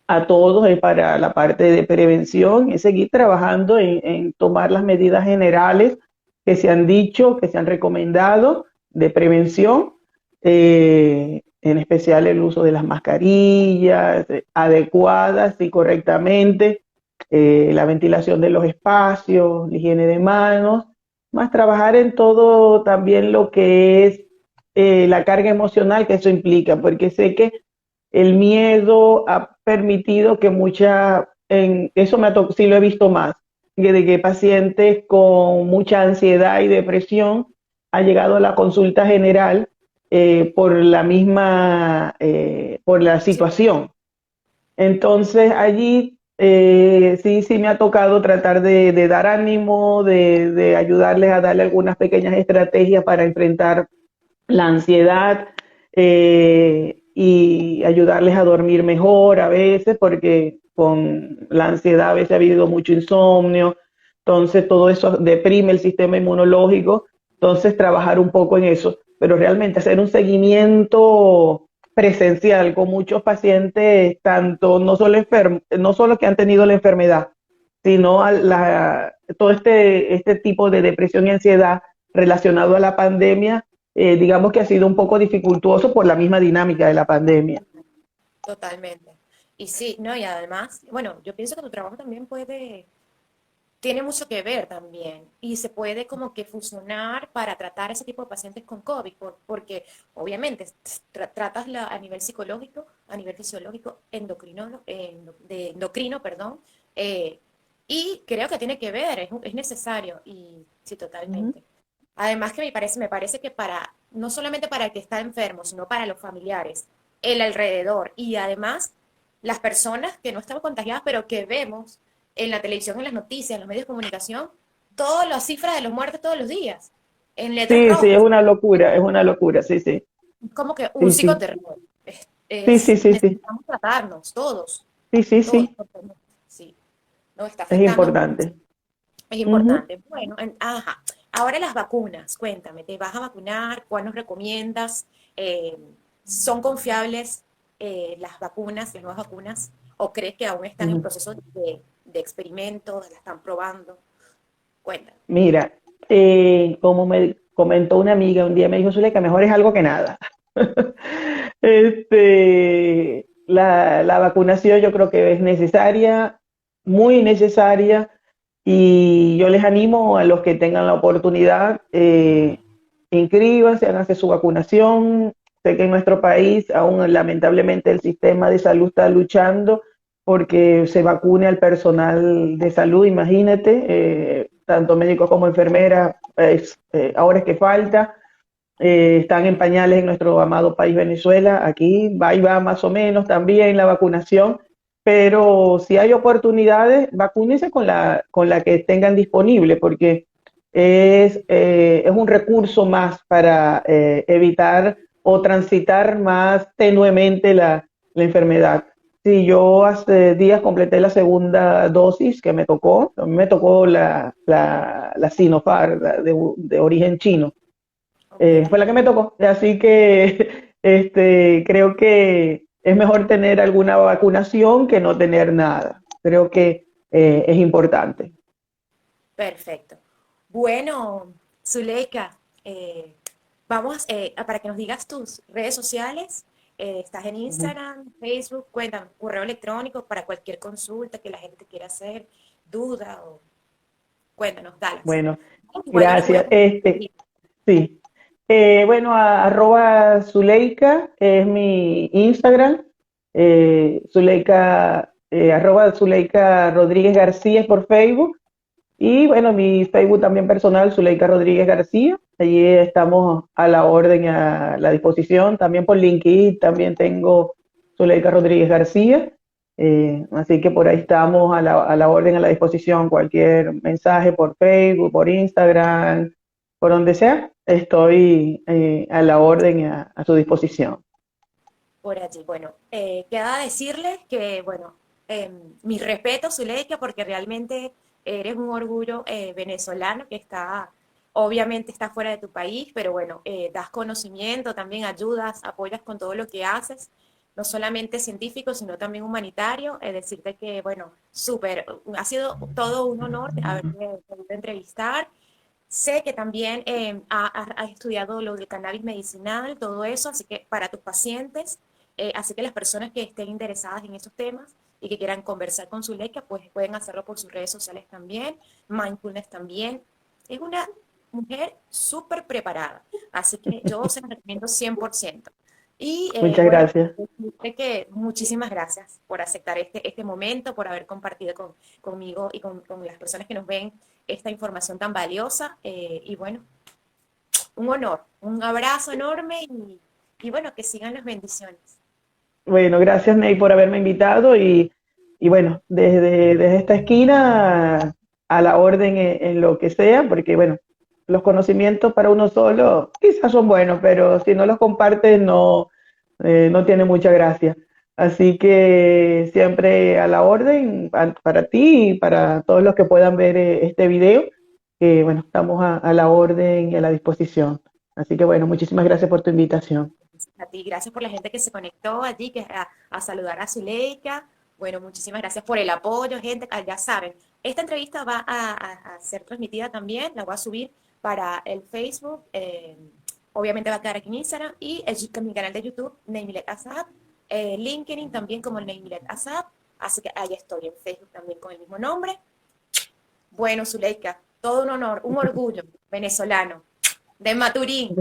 a todos para la parte de prevención es seguir trabajando en tomar las medidas generales que se han dicho, que se han recomendado de prevención, en especial el uso de las mascarillas adecuadas y correctamente, la ventilación de los espacios, la higiene de manos, más trabajar en todo también lo que es la carga emocional que eso implica, porque sé que el miedo ha permitido que eso sí lo he visto más, de que pacientes con mucha ansiedad y depresión han llegado a la consulta general por la situación. Entonces allí sí me ha tocado tratar de dar ánimo, de ayudarles a darle algunas pequeñas estrategias para enfrentar la ansiedad y ayudarles a dormir mejor a veces, porque con la ansiedad a veces ha habido mucho insomnio, entonces todo eso deprime el sistema inmunológico, entonces trabajar un poco en eso, pero realmente hacer un seguimiento presencial con muchos pacientes, tanto no solo que han tenido la enfermedad, sino todo este tipo de depresión y ansiedad relacionado a la pandemia, digamos que ha sido un poco dificultuoso por la misma dinámica de la pandemia. Totalmente. Y sí, no, y además, bueno, yo pienso que tu trabajo también tiene mucho que ver también y se puede como que fusionar para tratar ese tipo de pacientes con COVID, porque obviamente tratas a nivel psicológico, a nivel fisiológico, de endocrino, perdón, eh, y creo que tiene que ver, es necesario y sí, Ujú, totalmente. Además que me parece que no solamente para el que está enfermo, sino para los familiares, el alrededor y además las personas que no estamos contagiadas, pero que vemos en la televisión, en las noticias, en los medios de comunicación, todas las cifras de los muertos todos los días, en letras sí, sí, rojas, es una locura, sí, sí, como que un sí, sí, psicoterror. sí, sí, sí, sí, Necesitamos tratarnos, todos, sí, sí, todos, sí, porque sí, nos está es afectando mucho. importante. Es Ujú, importante. Bueno, ajá. Ahora las vacunas, cuéntame, ¿te vas a vacunar? ¿Cuál nos recomiendas? Eh, ¿Son confiables las vacunas, las nuevas vacunas? ¿O crees que aún están en ujú. proceso de experimentos, la están probando? Cuéntame. Mira, como me comentó una amiga un día, me dijo, Zuleika, mejor es algo que nada. La vacunación yo creo que es necesaria, muy necesaria, y yo les animo a los que tengan la oportunidad, inscríbanse, háganse su vacunación. Sé que en nuestro país aún lamentablemente el sistema de salud está luchando porque se vacune al personal de salud, imagínate, tanto médicos como enfermeras, ahora es que falta. Están en pañales en nuestro amado país Venezuela. Aquí va y va más o menos también la vacunación, pero si hay oportunidades, vacúnense con la que tengan disponible, porque es un recurso más para evitar o transitar más tenuemente la enfermedad. Sí, yo hace días completé la segunda dosis que a mí me tocó la Sinopharm, de origen chino, Ok, fue la que me tocó. Así que creo que es mejor tener alguna vacunación que no tener nada. Creo que es importante. perfecto. Bueno, Zuleika, vamos para que nos digas tus redes sociales. Estás en Ujú. Instagram, Facebook, cuéntame, correo electrónico para cualquier consulta que la gente te quiera hacer, duda o cuéntanos, dalas. Bueno, Igual yo las voy a gracias. compartir. Sí. Bueno, arroba Zuleika es mi Instagram. Zuleika, arroba Zuleika Rodríguez García por Facebook. Y bueno, mi Facebook también personal, Zuleika Rodríguez García. Allí estamos a la orden y a la disposición. También por LinkedIn también tengo Zuleika Rodríguez García. Así que por ahí estamos a la orden, a la disposición. Cualquier mensaje por Facebook, por Instagram, por donde sea, estoy a la orden y a su disposición. por allí. Bueno, queda decirles que, bueno, mi respeto, Zuleika, porque realmente eres un orgullo venezolano que está, obviamente está fuera de tu país, pero bueno, das conocimiento, también ayudas, apoyas con todo lo que haces, no solamente científico, sino también humanitario. Decirte que, bueno, súper, ha sido todo un honor haberte podido entrevistar. Sé que también has estudiado lo del cannabis medicinal, todo eso, así que para tus pacientes, así que las personas que estén interesadas en esos temas y que quieran conversar con Zuleika, pues pueden hacerlo por sus redes sociales también, Mindfulness también. Es una mujer súper preparada, así que yo se la recomiendo 100%. Y Muchas bueno, gracias. decirte que muchísimas gracias por aceptar este momento, por haber compartido conmigo y con las personas que nos ven esta información tan valiosa. Y bueno, un honor, un abrazo enorme y bueno, que sigan las bendiciones. Bueno, gracias Ney por haberme invitado y bueno, desde esta esquina a la orden en lo que sea, porque bueno, los conocimientos para uno solo quizás son buenos, pero si no los compartes no, no tiene mucha gracia. Así que siempre a la orden para ti y para todos los que puedan ver este video, que bueno, estamos a la orden y a la disposición. Así que bueno, muchísimas gracias por tu invitación. A ti, gracias por la gente que se conectó allí, que a saludar a Zuleika. Bueno, muchísimas gracias por el apoyo, gente. Ya saben, esta entrevista va a ser transmitida también, la voy a subir para el Facebook, obviamente va a quedar aquí en Instagram y mi canal de YouTube, Neymilet Asad, LinkedIn también como Neymilet Asad, así que ahí estoy en Facebook también con el mismo nombre. Bueno, Zuleika, todo un honor, un orgullo venezolano, de Maturín.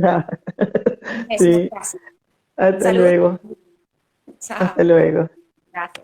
Eso, Sí, gracias. hasta Saludos. luego. Chao. Hasta luego. Gracias.